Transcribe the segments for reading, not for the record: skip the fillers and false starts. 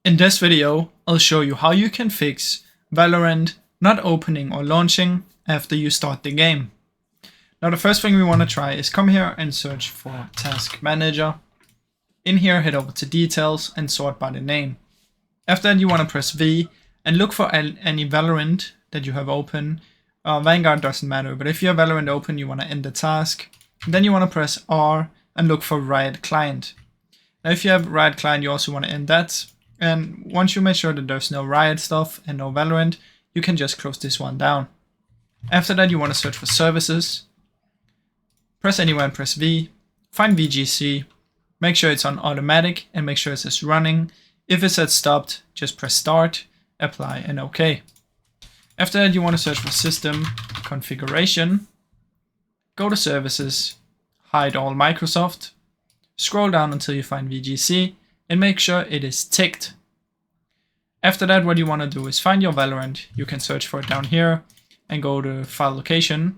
In this video, I'll show you how you can fix Valorant not opening or launching after you start the game. Now the first thing we want to try is come here and search for Task Manager. In here, head over to Details and sort by the name. After that, you want to press V and look for any Valorant that you have open. Vanguard doesn't matter, but if you have Valorant open, you want to end the task. Then you want to press R and look for Riot Client. Now if you have Riot Client, you also want to end that. And once you make sure that there's no Riot stuff and no Valorant, you can just close this one down. After that, you want to search for services. Press anywhere and press V. Find VGC. Make sure it's on automatic and make sure it says running. If it says stopped, just press start, apply, and OK. After that, you want to search for system configuration. Go to services, hide all Microsoft. Scroll down until you find VGC and make sure it is ticked. After that, what you want to do is find your Valorant. You can search for it down here and go to file location,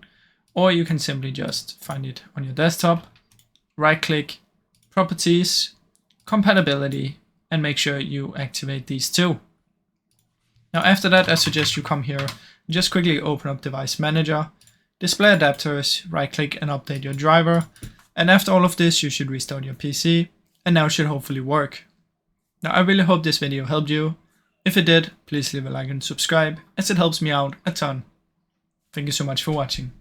or you can simply just find it on your desktop. Right click, properties, compatibility, and make sure you activate these two. Now after that, I suggest you come here and just quickly open up Device Manager, display adapters, right click and update your driver. And after all of this, you should restart your PC, and now it should hopefully work. Now I really hope this video helped you. If it did, please leave a like and subscribe, as it helps me out a ton. Thank you so much for watching.